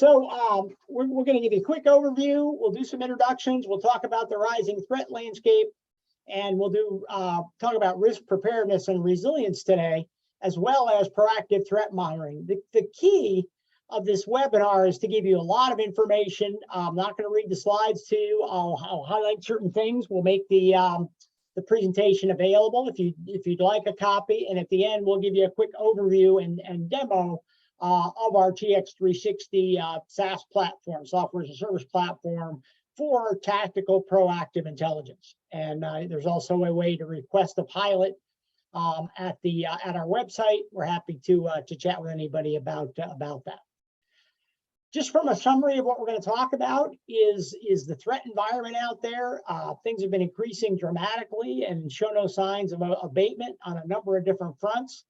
We're going to give you a quick overview. We'll do some introductions. We'll talk about the rising threat landscape, and we'll do talk about risk preparedness and resilience today, as well as proactive threat monitoring. The key of this webinar is to give you a lot of information. I'm not going to read the slides to you. I'll highlight certain things. We'll make the presentation available if you'd like a copy, and at the end we'll give you a quick overview and demo of our TX360 SaaS platform, software as a service platform for tactical proactive intelligence. And there's also a way to request a pilot at our website. We're happy to chat with anybody about that. Just from a summary of what we're going to talk about is the threat environment out there. Things have been increasing dramatically and show no signs of abatement on a number of different fronts.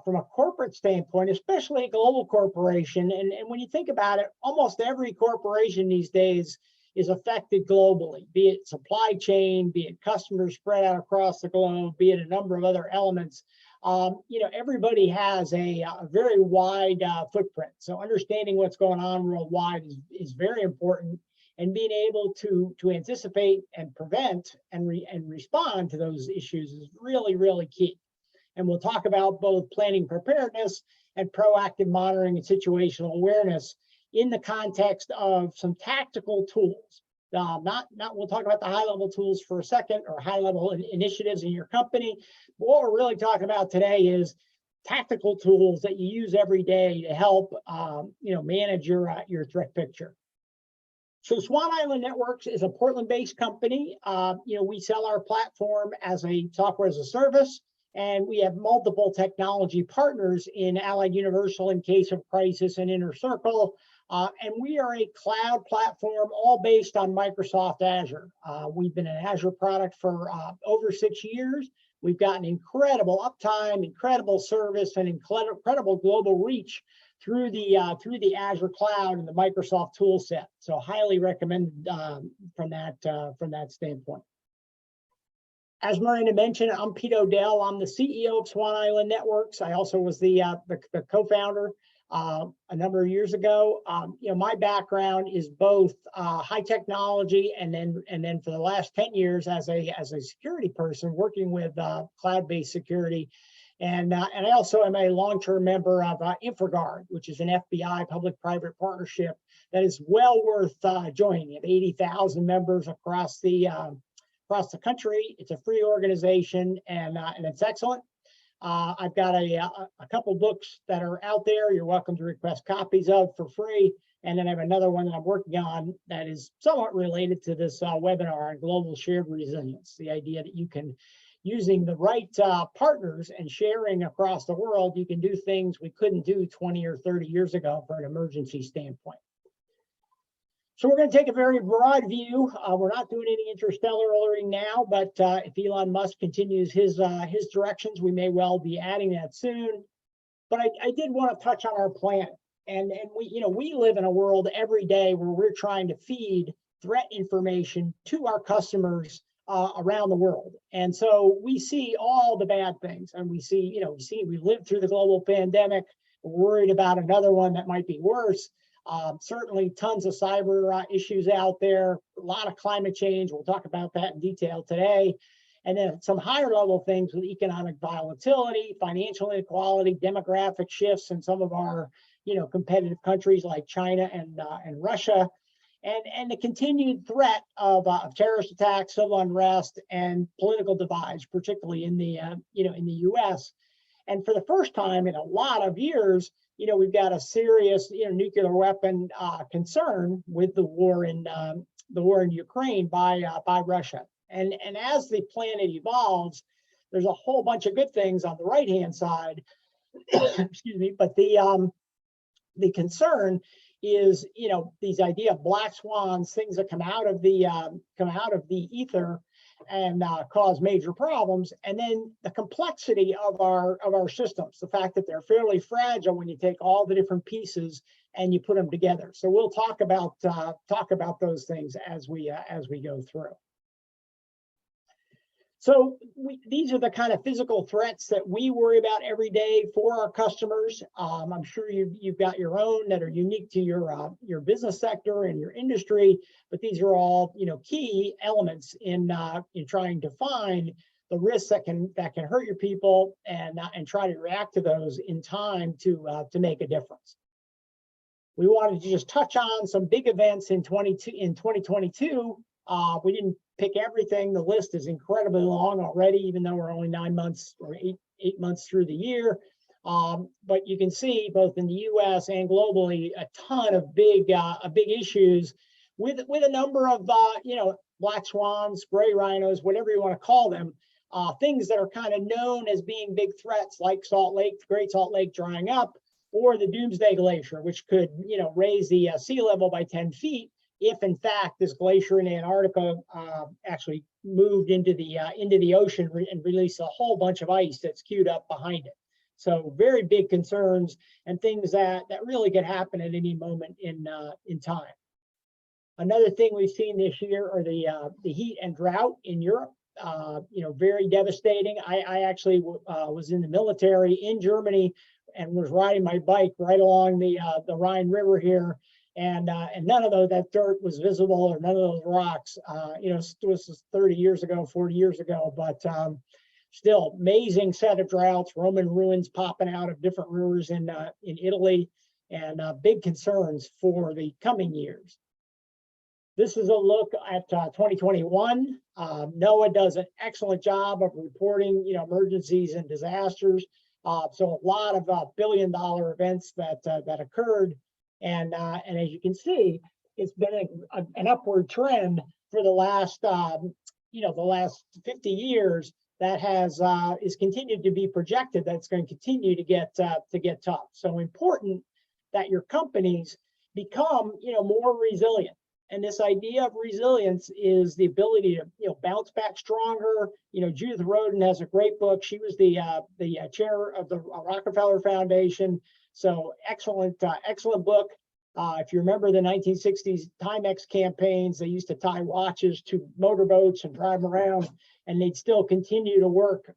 From a corporate standpoint, especially a global corporation, and when you think about it, almost every corporation these days is affected globally, be it supply chain, be it customers spread out across the globe, be it a number of other elements. Everybody has a very wide footprint. So understanding what's going on worldwide is very important, and being able to anticipate and prevent and respond to those issues is really, really key. And we'll talk about both planning preparedness and proactive monitoring and situational awareness in the context of some tactical tools. We'll talk about the high-level tools for a second, or high-level initiatives in your company. But what we're really talking about today is tactical tools that you use every day to help manage your threat picture. So Swan Island Networks is a Portland-based company. We sell our platform as a software as a service, and we have multiple technology partners in Allied Universal, in Case of Crisis, and Inner Circle. And we are a cloud platform all based on Microsoft Azure. We've been an Azure product for over 6 years. We've gotten incredible uptime, incredible service, and incredible global reach through the Azure cloud and the Microsoft tool set. So highly recommend from that standpoint. As Miranda mentioned, I'm Pete O'Dell. I'm the CEO of Swan Island Networks. I also was the co-founder a number of years ago. My background is both high technology, and then for the last 10 years as a security person working with cloud-based security. And I also am a long-term member of InfraGard, which is an FBI public-private partnership that is well worth joining. We have 80,000 members across the country. It's a free organization, and it's excellent. I've got a couple books that are out there you're welcome to request copies of for free. And then I have another one that I'm working on that is somewhat related to this webinar on global shared resilience. The idea that you can, using the right partners and sharing across the world, you can do things we couldn't do 20 or 30 years ago from an emergency standpoint. So we're going to take a very broad view. We're not doing any interstellar alerting now, but if Elon Musk continues his directions, we may well be adding that soon. But I did want to touch on our planet, and we live in a world every day where we're trying to feed threat information to our customers around the world, and so we see all the bad things, and we lived through the global pandemic. We're worried about another one that might be worse. Certainly tons of cyber issues out there, a lot of climate change. We'll talk about that in detail today. And then some higher level things with economic volatility, financial inequality, demographic shifts in some of our competitive countries like China and Russia, and the continued threat of terrorist attacks, civil unrest, and political divides, particularly in the U.S. And for the first time in a lot of years, we've got a serious nuclear weapon concern with the war in Ukraine by Russia. And as the planet evolves, there's a whole bunch of good things on the right-hand side, excuse me, but the concern is these idea of black swans, things that come out of the ether and cause major problems, and then the complexity of our systems, the fact that they're fairly fragile when you take all the different pieces and you put them together. So we'll talk about those things as we go through. So these are the kind of physical threats that we worry about every day for our customers. I'm sure you've got your own that are unique to your business sector and your industry, but these are all key elements in trying to find the risks that can hurt your people and try to react to those in time to make a difference. We wanted to just touch on some big events in 2022. We didn't pick everything. The list is incredibly long already, even though we're only 9 months or eight months through the year. But you can see both in the U.S. and globally a ton of big issues with a number of black swans, gray rhinos, whatever you want to call them, things that are kind of known as being big threats, like Great Salt Lake drying up, or the Doomsday Glacier, which could raise the sea level by 10 feet. If in fact this glacier in Antarctica actually moved into the ocean and released a whole bunch of ice that's queued up behind it. So very big concerns and things that really could happen at any moment in time. Another thing we've seen this year are the heat and drought in Europe. Very devastating. I actually was in the military in Germany and was riding my bike right along the Rhine River here. And none of that dirt was visible, or none of those rocks. This was 30 years ago, 40 years ago, but still amazing set of droughts, Roman ruins popping out of different rivers in Italy, and big concerns for the coming years. This is a look at 2021. NOAA does an excellent job of reporting, emergencies and disasters. So a lot of billion-dollar events that occurred. And as you can see, it's been an upward trend for the last the last 50 years that is continued to be projected that's going to continue to get tough. So important that your companies become more resilient. And this idea of resilience is the ability to bounce back stronger. Judith Rodin has a great book. She was the chair of the Rockefeller Foundation. So excellent book. If you remember the 1960s Timex campaigns, they used to tie watches to motorboats and drive them around, and they'd still continue to work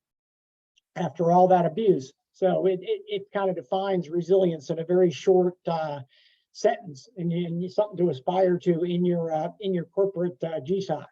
after all that abuse. So it kind of defines resilience in a very short sentence, and something to aspire to in your corporate GSOCs.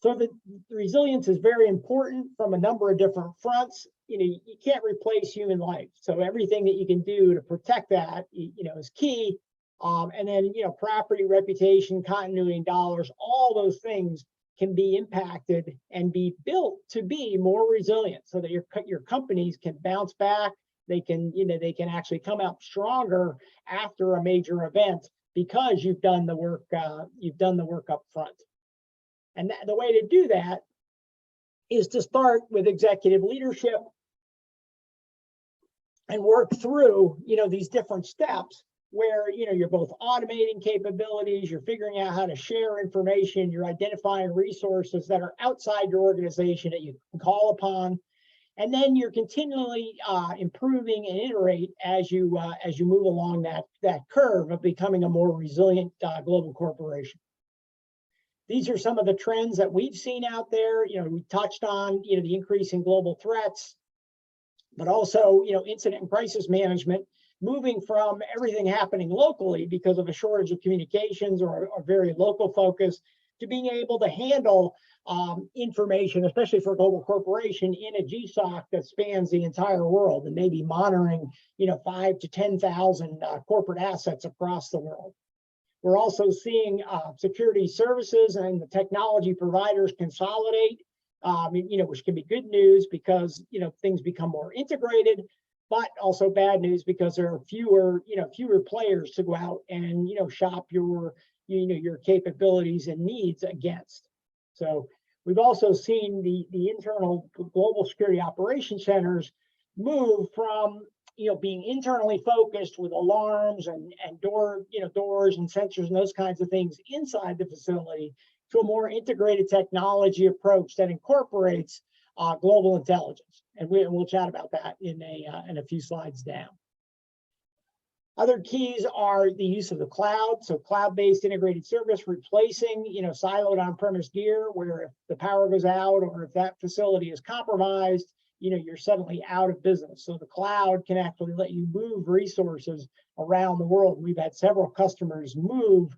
So the resilience is very important from a number of different fronts. You can't replace human life. So everything that you can do to protect that, is key. And then, property, reputation, continuity, and dollars, all those things can be impacted and be built to be more resilient, so that your companies can bounce back. They can actually come out stronger after a major event because you've done the work. You've done the work up front. And the way to do that is to start with executive leadership and work through, these different steps where, you're both automating capabilities, you're figuring out how to share information, you're identifying resources that are outside your organization that you can call upon. And then you're continually improving and iterate as you move along that curve of becoming a more resilient global corporation. These are some of the trends that we've seen out there. We touched on, the increase in global threats, but also, incident and crisis management, moving from everything happening locally because of a shortage of communications or a very local focus, to being able to handle information, especially for a global corporation, in a GSOC that spans the entire world and maybe monitoring, 5,000 to 10,000 corporate assets across the world. We're also seeing security services and the technology providers consolidate, which can be good news because things become more integrated, but also bad news because there are fewer players to go out and shop your capabilities and needs against. So we've also seen the internal global security operations centers move from being internally focused with alarms and doors and sensors and those kinds of things inside the facility to a more integrated technology approach that incorporates global intelligence. And we'll chat about that in a few slides down. Other keys are the use of the cloud. So cloud-based integrated service, replacing, siloed on-premise gear, where if the power goes out or if that facility is compromised, you're suddenly out of business. So the cloud can actually let you move resources around the world. We've had several customers move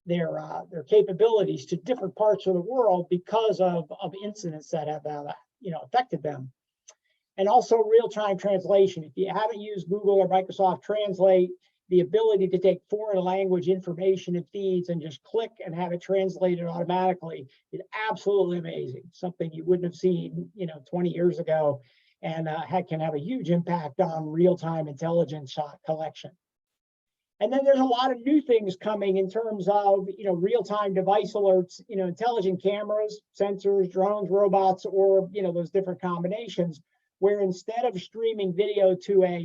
their capabilities to different parts of the world because of incidents that have affected them. And also real-time translation. If you haven't used Google or Microsoft Translate, the ability to take foreign language information and feeds and just click and have it translated automatically is absolutely amazing. Something you wouldn't have seen, 20 years ago, and can have a huge impact on real-time intelligence collection. And then there's a lot of new things coming in terms of, real-time device alerts, intelligent cameras, sensors, drones, robots, or, those different combinations, where instead of streaming video to a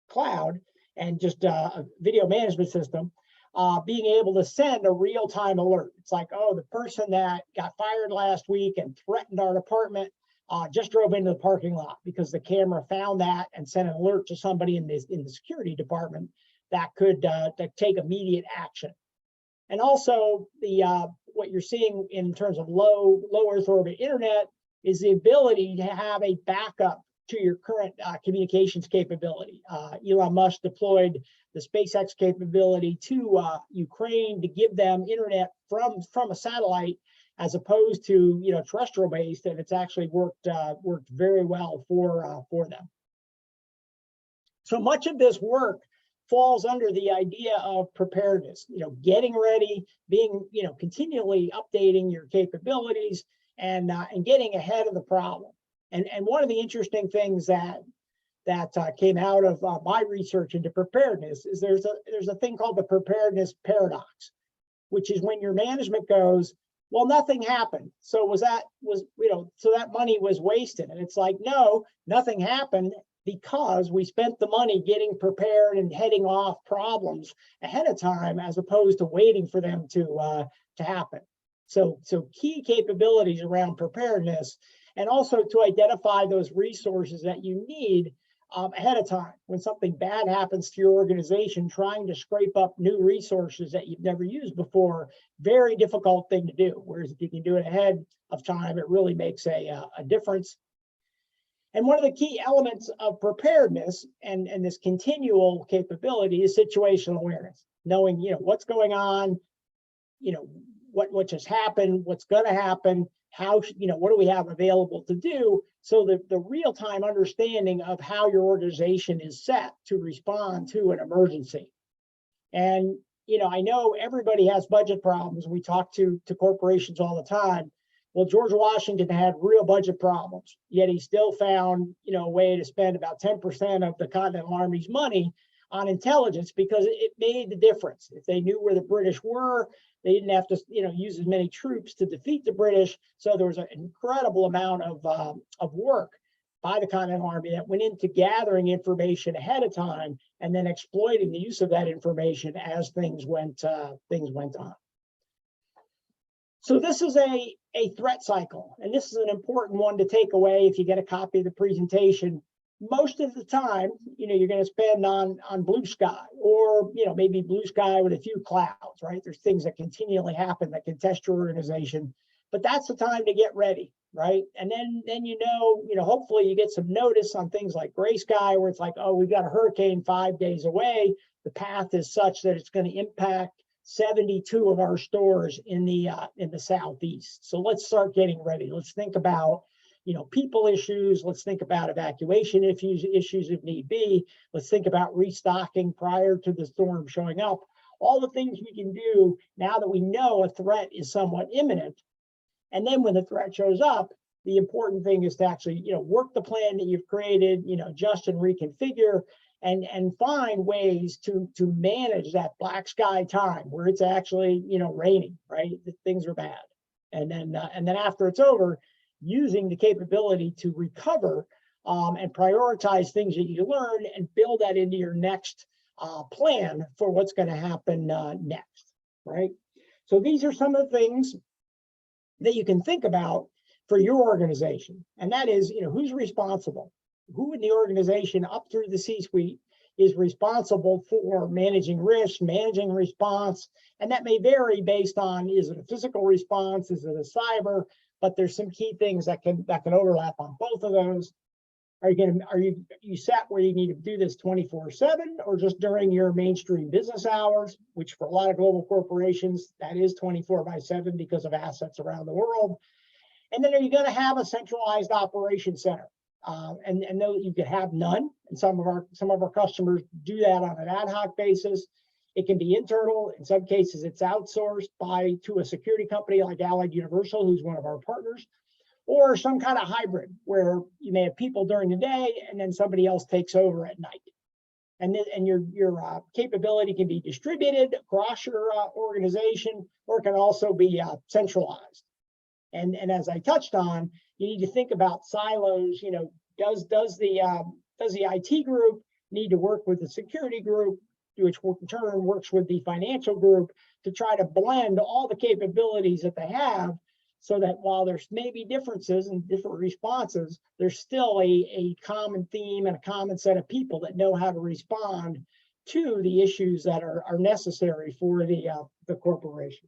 cloud and just a video management system, being able to send a real-time alert. It's like, oh, the person that got fired last week and threatened our department just drove into the parking lot, because the camera found that and sent an alert to somebody in the security department that could take immediate action. And also what you're seeing in terms of low Earth orbit internet is the ability to have a backup to your current communications capability. Elon Musk deployed the SpaceX capability to Ukraine to give them internet from a satellite, as opposed to terrestrial based, and it's actually worked very well for them. So much of this work falls under the idea of preparedness, getting ready, being, continually updating your capabilities, and getting ahead of the problem. And one of the interesting things that came out of my research into preparedness is there's a thing called the preparedness paradox, which is when your management goes, well, nothing happened, so so that money was wasted. And it's like, no, nothing happened, because we spent the money getting prepared and heading off problems ahead of time, as opposed to waiting for them to happen. So key capabilities around preparedness, and also to identify those resources that you need ahead of time. When something bad happens to your organization, trying to scrape up new resources that you've never used before, very difficult thing to do. Whereas if you can do it ahead of time, it really makes a difference. And one of the key elements of preparedness and this continual capability is situational awareness, knowing, what's going on, what just happened, what's going to happen, how, what do we have available to do, so that the real-time understanding of how your organization is set to respond to an emergency. And, I know everybody has budget problems. We talk to corporations all the time. Well, George Washington had real budget problems, yet he still found, a way to spend about 10% of the Continental Army's money on intelligence, because it made the difference. If they knew where the British were, they didn't have to, use as many troops to defeat the British. So there was an incredible amount of work by the Continental Army that went into gathering information ahead of time and then exploiting the use of that information as things went on. So this is a threat cycle, and this is an important one to take away if you get a copy of the presentation. Most of the time, you're going to spend on blue sky, or maybe blue sky with a few clouds, right? There's things that continually happen that can test your organization, but that's the time to get ready, right? And then hopefully you get some notice on things like gray sky, where it's like, oh, we've got a hurricane 5 days away. The path is such that it's going to impact 72 of our stores in the Southeast. So let's start getting ready. Let's think about, people issues. Let's think about evacuation issues if need be. Let's think about restocking prior to the storm showing up. All the things we can do now that we know a threat is somewhat imminent. And then when the threat shows up, the important thing is to actually, work the plan that you've created, adjust and reconfigure, and find ways to manage that black sky time where it's actually, raining, right? Things are bad. And then after it's over, using the capability to recover and prioritize things that you learn and build that into your next plan for what's going to happen next, right? So these are some of the things that you can think about for your organization. And that is, who's responsible? Who in the organization up through the C-suite is responsible for managing risk, managing response. And that may vary based on, is it a physical response? Is it a cyber? But there's some key things that can overlap on both of those. Are you set where you need to do this 24/7 or just during your mainstream business hours, which for a lot of global corporations, that is 24/7 because of assets around the world. And then are you going to have a centralized operation center? And know that you could have none. And some of our customers do that on an ad hoc basis. It can be internal. In some cases, it's outsourced to a security company like Allied Universal, who's one of our partners, or some kind of hybrid where you may have people during the day and then somebody else takes over at night. And your capability can be distributed across your organization, or it can also be centralized. And as I touched on, you need to think about silos. Does the IT group need to work with the security group, which in turn works with the financial group, to try to blend all the capabilities that they have, so that while there's maybe differences and different responses, there's still a common theme and a common set of people that know how to respond to the issues that are necessary for the corporation.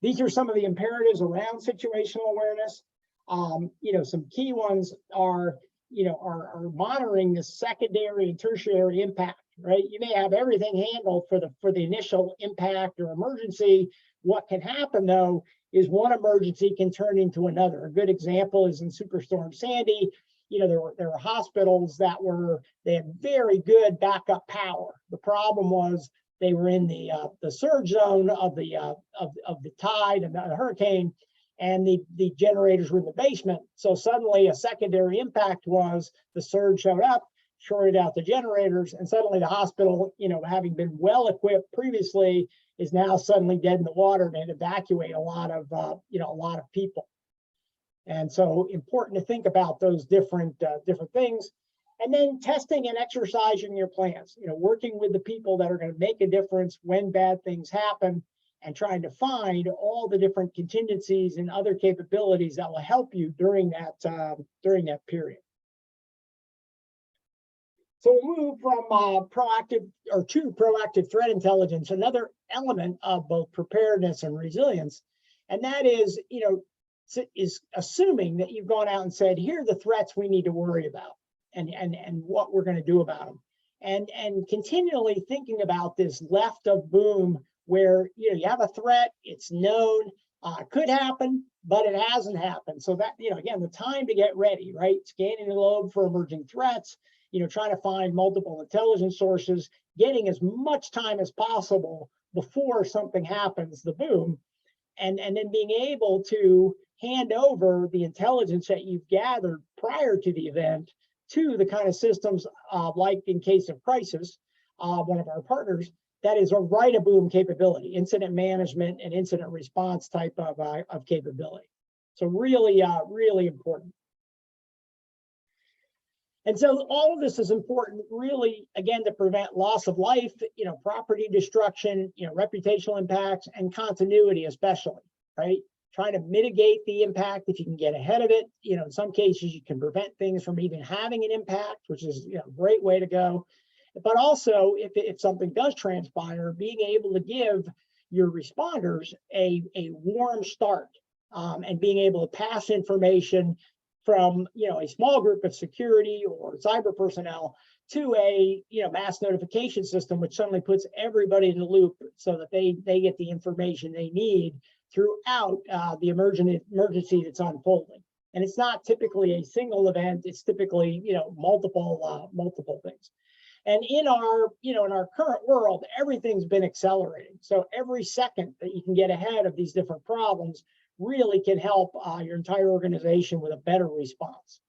These are some of the imperatives around situational awareness. Some key ones are monitoring the secondary and tertiary impact, right? You may have everything handled for the initial impact or emergency. What can happen though is one emergency can turn into another. A good example is in Superstorm Sandy. There were hospitals they had very good backup power. The problem was they were in the surge zone of the tide and the hurricane, and the generators were in the basement. So suddenly a secondary impact was the surge showed up, shorted out the generators, and suddenly the hospital, having been well equipped previously, is now suddenly dead in the water and evacuate a lot of people. And so important to think about those different things. And then testing and exercising your plans, working with the people that are going to make a difference when bad things happen, and trying to find all the different contingencies and other capabilities that will help you during that period. So we'll move from proactive threat intelligence, another element of both preparedness and resilience. And that is, is assuming that you've gone out and said, here are the threats we need to worry about and what we're going to do about them. And continually thinking about this left of boom, where you have a threat, it's known, could happen, but it hasn't happened. So that, again, the time to get ready, right? Scanning the globe for emerging threats, trying to find multiple intelligence sources, getting as much time as possible before something happens, the boom, and then being able to hand over the intelligence that you've gathered prior to the event to the kind of systems like in case of crisis, one of our partners, that is a right-of-boom capability, incident management and incident response type of capability. So really, really important. And so all of this is important, really, again, to prevent loss of life, property destruction, reputational impacts, and continuity especially, right? Trying to mitigate the impact if you can get ahead of it. In some cases, you can prevent things from even having an impact, which is a great way to go. But also, if something does transpire, being able to give your responders a warm start and being able to pass information from a small group of security or cyber personnel to a mass notification system, which suddenly puts everybody in the loop so that they get the information they need throughout the emergency that's unfolding. And it's not typically a single event; it's typically multiple things. And in our current world, everything's been accelerating. So every second that you can get ahead of these different problems really can help your entire organization with a better response.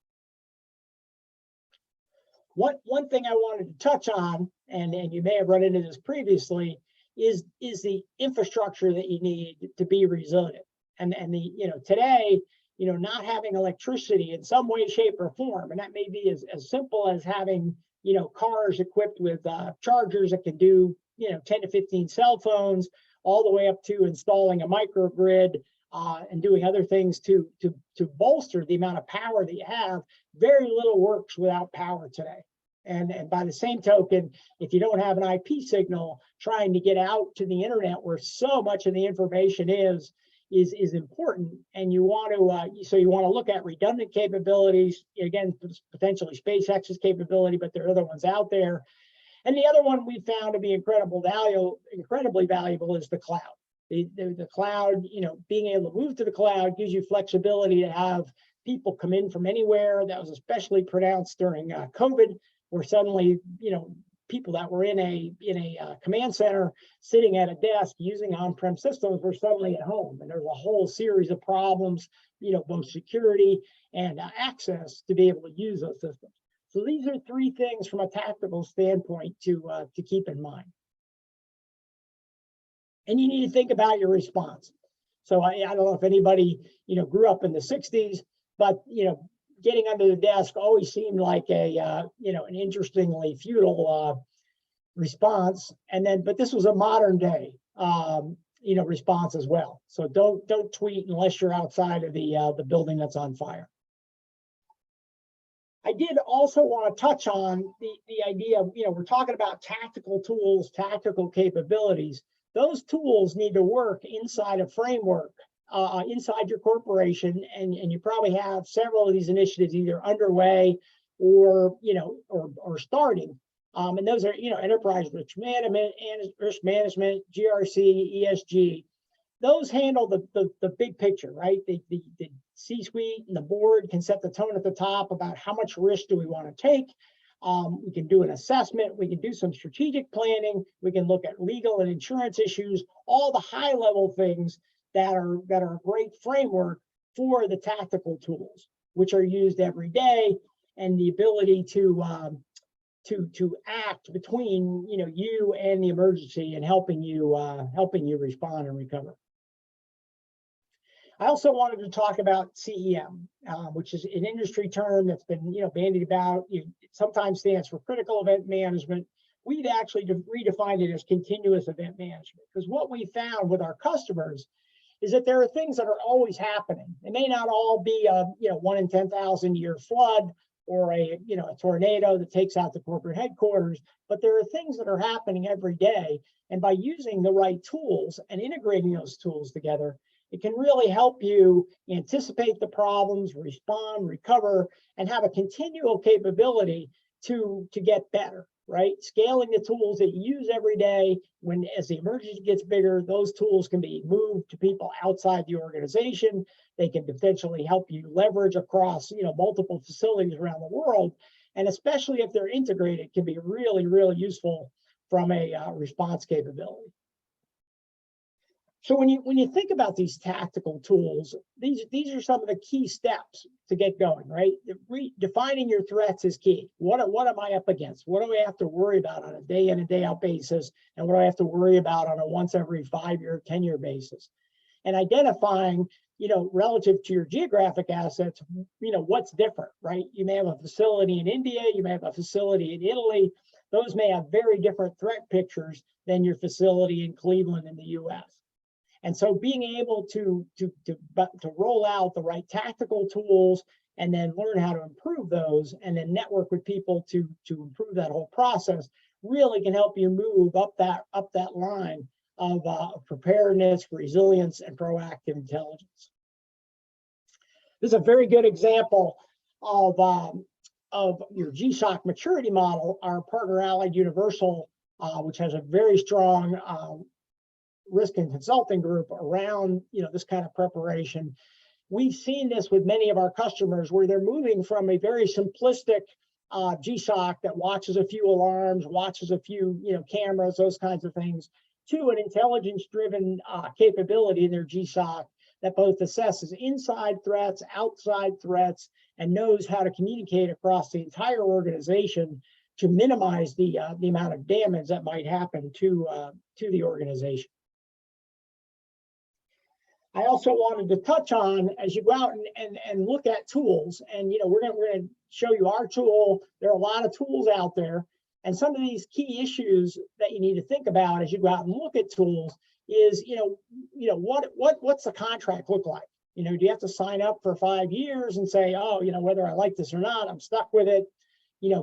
One thing I wanted to touch on, and you may have run into this previously, is the infrastructure that you need to be resilient. And today, not having electricity in some way, shape, or form, and that may be as simple as having cars equipped with chargers that can do 10 to 15 cell phones, all the way up to installing a microgrid and doing other things to bolster the amount of power that you have. Very little works without power today. And by the same token, if you don't have an IP signal, trying to get out to the internet where so much of the information is important. And you want to you want to look at redundant capabilities, again, potentially SpaceX's capability, but there are other ones out there. And the other one we found to be incredibly valuable is the cloud. The cloud, being able to move to the cloud gives you flexibility to have people come in from anywhere. That was especially pronounced during COVID, where suddenly, people that were in a command center sitting at a desk using on-prem systems were suddenly at home. And there's a whole series of problems, both security and access to be able to use those systems. So these are three things from a tactical standpoint to keep in mind. And you need to think about your response. So I don't know if anybody, grew up in the 60s, but, getting under the desk always seemed like an interestingly futile response. But this was a modern day, response as well. So don't tweet unless you're outside of the building that's on fire. I did also want to touch on the idea of, we're talking about tactical tools, tactical capabilities. Those tools need to work inside a framework, inside your corporation, and you probably have several of these initiatives either underway or starting. And those are enterprise risk management, GRC, ESG. Those handle the big picture, right? The C-suite and the board can set the tone at the top about how much risk do we want to take. We can do an assessment. We can do some strategic planning. We can look at legal and insurance issues, all the high level things that are a great framework for the tactical tools, which are used every day, and the ability to act between you and the emergency and helping you respond and recover. I also wanted to talk about CEM, which is an industry term that's been bandied about. It sometimes stands for critical event management. We've actually redefined it as continuous event management, because what we found with our customers is that there are things that are always happening. It may not all be a 1 in 10,000 year flood or a tornado that takes out the corporate headquarters, but there are things that are happening every day. And by using the right tools and integrating those tools together, it can really help you anticipate the problems, respond, recover, and have a continual capability to get better, right? Scaling the tools that you use every day. As the emergency gets bigger, those tools can be moved to people outside the organization. They can potentially help you leverage across multiple facilities around the world. And especially if they're integrated, can be really, really useful from a response capability. So when you think about these tactical tools, these are some of the key steps to get going, right? Defining your threats is key. What am I up against? What do I have to worry about on a day in and day out basis? And what do I have to worry about on a once every 5-year, 10-year basis? And identifying, relative to your geographic assets, what's different, right? You may have a facility in India, you may have a facility in Italy. Those may have very different threat pictures than your facility in Cleveland in the US. And so being able to roll out the right tactical tools and then learn how to improve those and then network with people to improve that whole process really can help you move up that line of preparedness, resilience, and proactive intelligence. This is a very good example of your GSOC maturity model. Our partner Allied Universal, which has a very strong risk and consulting group around this kind of preparation. We've seen this with many of our customers where they're moving from a very simplistic GSOC that watches a few alarms, watches a few cameras, those kinds of things, to an intelligence-driven capability in their GSOC that both assesses inside threats, outside threats, and knows how to communicate across the entire organization to minimize the amount of damage that might happen to the organization. I also wanted to touch on, as you go out and look at tools, and we're going to show you our tool. There are a lot of tools out there, and some of these key issues that you need to think about as you go out and look at tools is, what's the contract look like? Do you have to sign up for 5 years and say, oh, whether I like this or not, I'm stuck with it?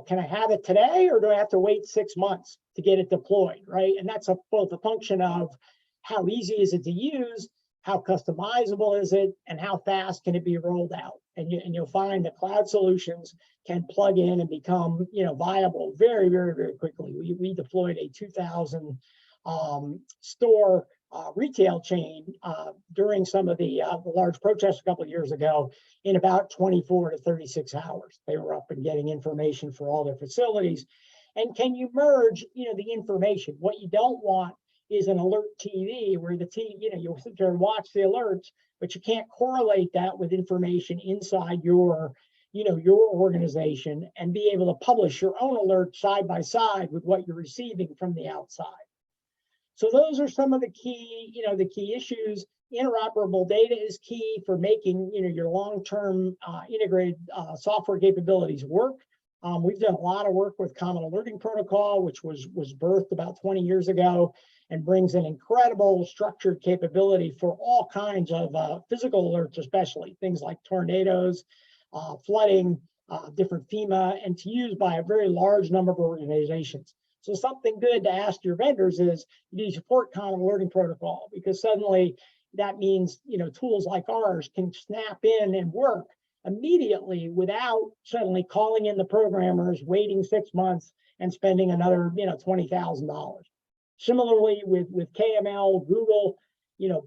Can I have it today, or do I have to wait 6 months to get it deployed, right? And that's both a function of how easy is it to use, how customizable is it, and how fast can it be rolled out? And you'll find that cloud solutions can plug in and become, viable very, very, very quickly. We deployed a 2,000 store retail chain during some of the large protests a couple of years ago in about 24 to 36 hours. They were up and getting information for all their facilities. And can you merge, the information? What you don't want is an alert TV where the TV, you'll sit there and watch the alerts, but you can't correlate that with information inside your organization and be able to publish your own alert side by side with what you're receiving from the outside. So those are some of the key issues. Interoperable data is key for making, your long-term integrated software capabilities work. We've done a lot of work with Common Alerting Protocol, which was birthed about 20 years ago and brings an incredible structured capability for all kinds of physical alerts, especially things like tornadoes, flooding, different FEMA, and to use by a very large number of organizations. So something good to ask your vendors is, do you support Common Alerting Protocol? Because suddenly that means, tools like ours can snap in and work immediately without suddenly calling in the programmers, waiting 6 months and spending another, $20,000. Similarly with KML, Google,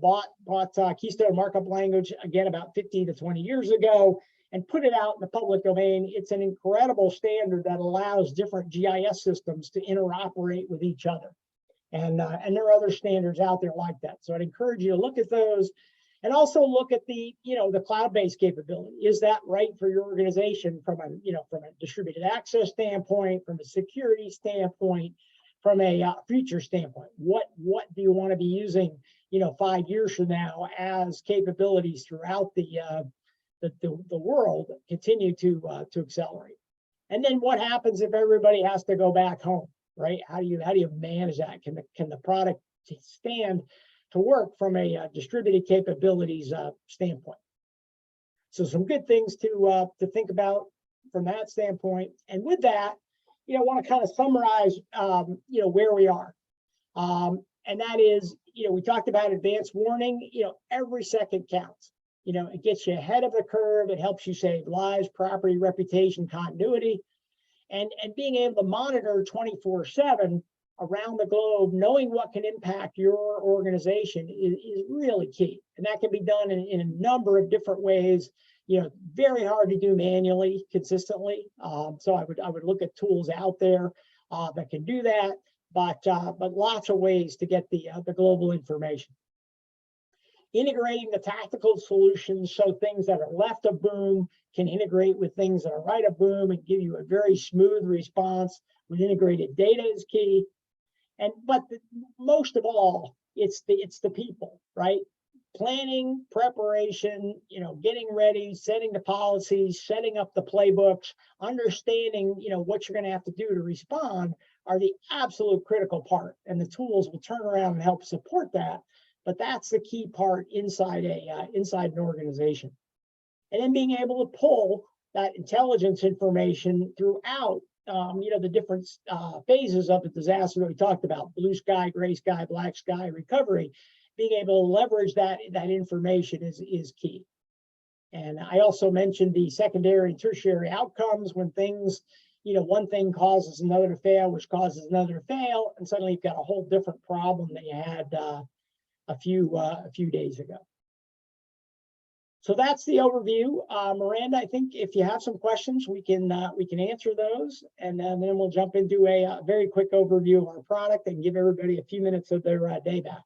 bought Keystone Markup Language again about 15 to 20 years ago and put it out in the public domain. It's an incredible standard that allows different GIS systems to interoperate with each other. And there are other standards out there like that. So I'd encourage you to look at those and also look at the cloud-based capability. Is that right for your organization from a distributed access standpoint, from a security standpoint, from a future standpoint? What do you want to be using, 5 years from now as capabilities throughout the world continue to accelerate? And then what happens if everybody has to go back home, right? How do you manage that? Can the product stand to work from a distributed capabilities standpoint? So some good things to think about from that standpoint. And with that, I want to kind of summarize, where we are. And that is, we talked about advanced warning. Every second counts. It gets you ahead of the curve. It helps you save lives, property, reputation, continuity, and being able to monitor 24/7 around the globe, knowing what can impact your organization is really key. And that can be done in a number of different ways. Very hard to do manually, consistently. So I would look at tools out there that can do that, but lots of ways to get the global information. Integrating the tactical solutions so things that are left of boom can integrate with things that are right of boom and give you a very smooth response with integrated data is key. But most of all, it's the people, right? Planning, preparation, getting ready, setting the policies, setting up the playbooks, understanding, what you're going to have to do to respond are the absolute critical part. And the tools will turn around and help support that. But that's the key part inside an organization. And then being able to pull that intelligence information throughout, the different phases of the disaster that we talked about: blue sky, gray sky, black sky, recovery. Being able to leverage that information is key. And I also mentioned the secondary and tertiary outcomes when things, one thing causes another to fail, which causes another to fail, and suddenly you've got a whole different problem that you had a few days ago. So that's the overview. Miranda, I think if you have some questions, we can answer those, and then we'll jump into a very quick overview of our product and give everybody a few minutes of their day back.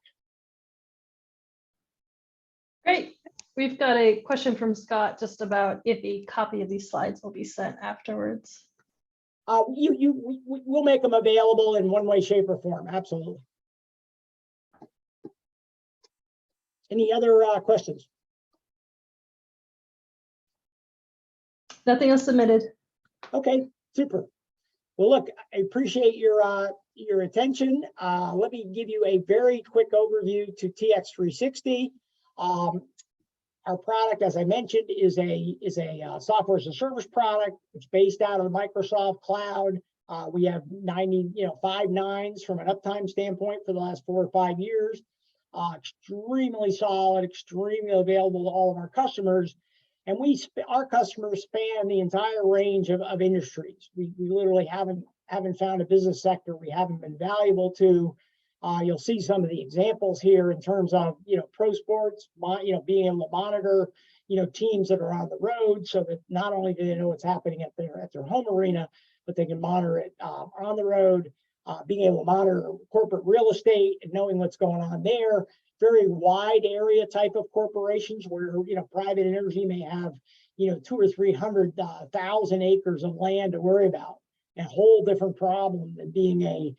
Great. We've got a question from Scott just about if a copy of these slides will be sent afterwards. We'll make them available in one way, shape, or form. Absolutely. Any other questions? Nothing else submitted. Okay, super. Well, look, I appreciate your your attention, let me give you a very quick overview to TX360. Our product, as I mentioned, is a software as a service product. It's based out of the Microsoft cloud. We have 5 nines from an uptime standpoint for the last 4 or 5 years. Extremely solid, extremely available to all of our customers. And our customers span the entire range of industries. We literally haven't found a business sector we haven't been valuable to. You'll see some of the examples here in terms of, pro sports, being able to monitor, teams that are on the road, so that not only do they know what's happening at their home arena, but they can monitor it on the road, being able to monitor corporate real estate and knowing what's going on there. Very wide area type of corporations where, private energy may have, 200,000 or 300,000 acres of land to worry about. A whole different problem than being a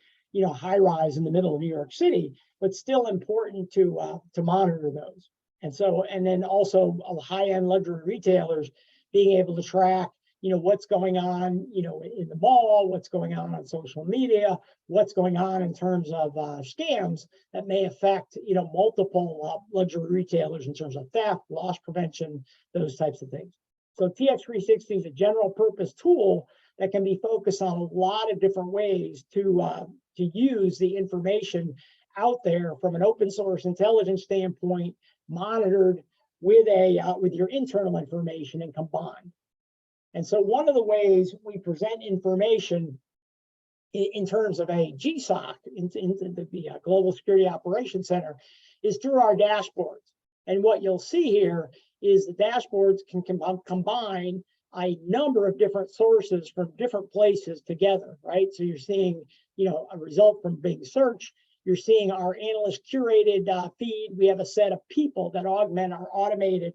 high rise in the middle of New York City, but still important to monitor those. And then also high-end luxury retailers being able to track, what's going on, in the mall, what's going on social media, what's going on in terms of scams that may affect, multiple luxury retailers in terms of theft, loss prevention, those types of things. So TX360 is a general purpose tool that can be focused on a lot of different ways to use the information out there from an open source intelligence standpoint, monitored with your internal information and combined. And so one of the ways we present information in terms of a GSOC, into the Global Security Operations Center, is through our dashboards. And what you'll see here is the dashboards can combine a number of different sources from different places together, right? So you're seeing, a result from Bing Search. You're seeing our analyst curated feed. We have a set of people that augment our automated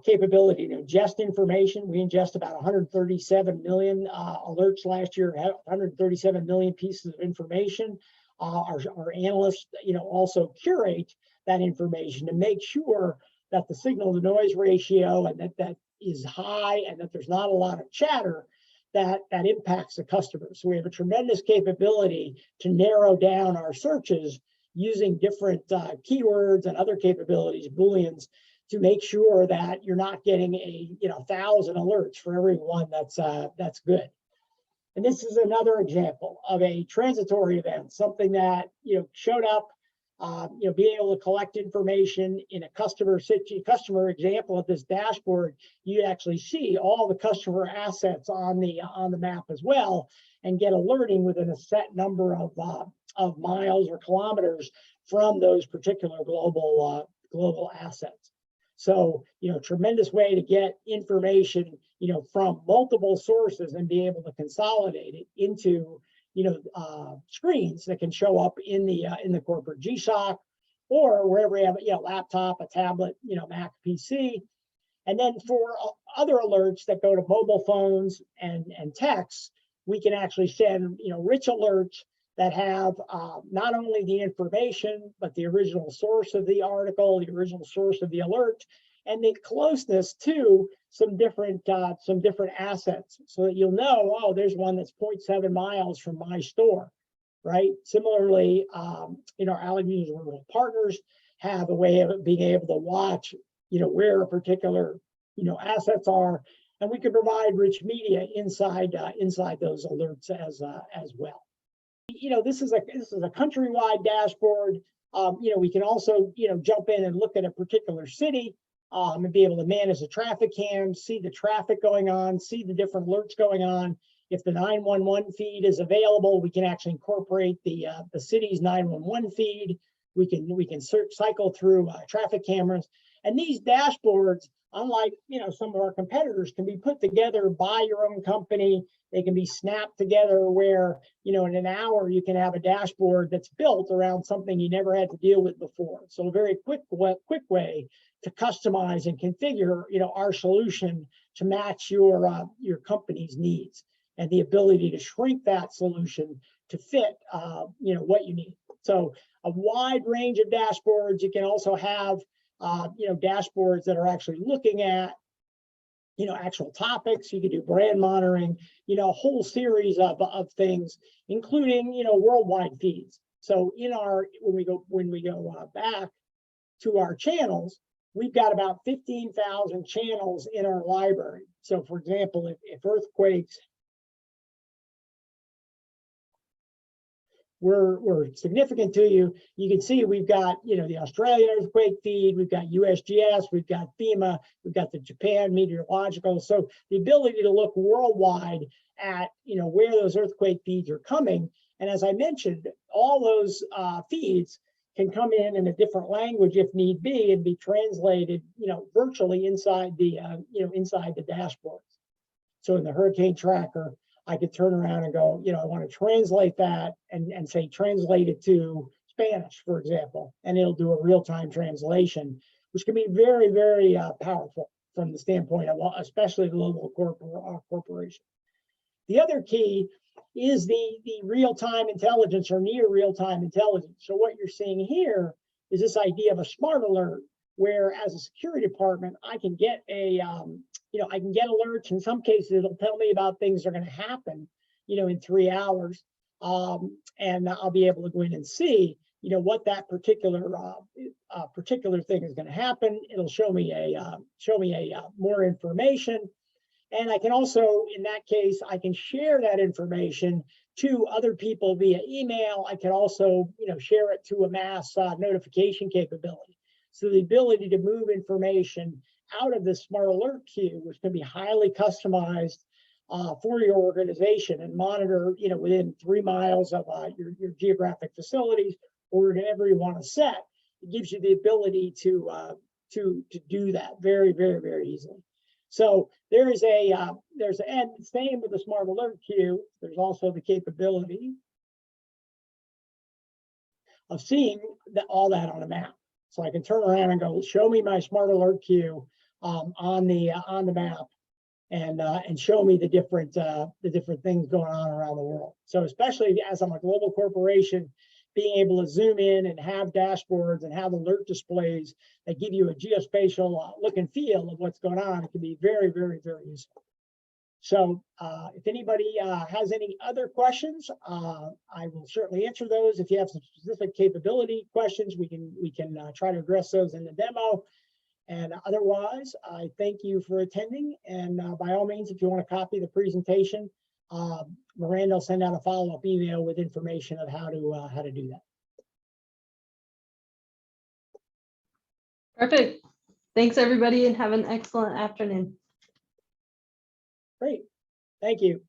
capability to ingest information. We ingest about 137 million alerts last year, 137 million pieces of information. Our analysts, also curate that information to make sure that the signal to noise ratio and that is high and that there's not a lot of chatter that impacts the customer. So we have a tremendous capability to narrow down our searches using different keywords and other capabilities, Booleans, to make sure that you're not getting 1,000 alerts for every one that's good. And this is another example of a transitory event, something that showed up. Being able to collect information in a customer example of this dashboard, you actually see all the customer assets on the map as well, and get alerting within a set number of miles or kilometers from those particular global assets. So, tremendous way to get information, from multiple sources and be able to consolidate it into screens that can show up in the corporate GSOC or wherever you have a laptop, a tablet, Mac, PC. And then for other alerts that go to mobile phones and texts, we can actually send rich alerts that have not only the information, but the original source of the article, the original source of the alert, and the closeness to some different assets, so that you'll know, oh, there's one that's 0.7 miles from my store, right? Similarly, our Allegheny Rural Partners have a way of being able to watch, where a particular, assets are, and we can provide rich media inside those alerts as well. This is a countrywide dashboard. We can also, jump in and look at a particular city. And be able to manage the traffic cams, see the traffic going on, see the different alerts going on. If the 911 feed is available, we can actually incorporate the city's 911 feed. We can cycle through traffic cameras, and these dashboards, unlike some of our competitors, can be put together by your own company. They can be snapped together where in an hour you can have a dashboard that's built around something you never had to deal with before. So a very quick way to customize and configure our solution to match your company's needs, and the ability to shrink that solution to fit what you need. So a wide range of dashboards. You can also have dashboards that are actually looking at actual topics. You can do brand monitoring, a whole series of things, including, worldwide feeds. So when we go back to our channels, we've got about 15,000 channels in our library. So for example, if earthquakes were significant to you, you can see we've got, the Australian earthquake feed, we've got USGS, we've got FEMA, we've got the Japan meteorological. So the ability to look worldwide at, where those earthquake feeds are coming. And as I mentioned, all those feeds can come in a different language if need be and be translated, virtually inside the, inside the dashboards. So in the hurricane tracker, I could turn around and go, I want to translate that and say, translate it to Spanish, for example, and it'll do a real-time translation, which can be very, very powerful from the standpoint of especially global corporation. The other key is the real-time intelligence or near real-time intelligence. So what you're seeing here is this idea of a smart alert, where as a security department, I can get I can get alerts. In some cases, it'll tell me about things that are going to happen, in 3 hours. And I'll be able to go in and see, what that particular thing is going to happen. It'll show me more information. And I can also, in that case, I can share that information to other people via email. I can also, share it to a mass notification capability. So the ability to move information out of the smart alert queue, which can be highly customized for your organization and monitor, within 3 miles of your geographic facilities or whatever you want to set, it gives you the ability to do that very, very, very easily. So there's and same with the smart alert queue. There's also the capability of seeing all that on a map. So I can turn around and go, show me my smart alert queue on the map, and show me the different things going on around the world. So especially as I'm a global corporation, being able to zoom in and have dashboards and have alert displays that give you a geospatial look and feel of what's going on, it can be very, very, very useful. So if anybody has any other questions, I will certainly answer those. If you have some specific capability questions, we can try to address those in the demo. And otherwise, I thank you for attending. And by all means, if you want to copy the presentation, Miranda will send out a follow-up email with information of how to do that. Perfect. Thanks, everybody, and have an excellent afternoon. Great. Thank you.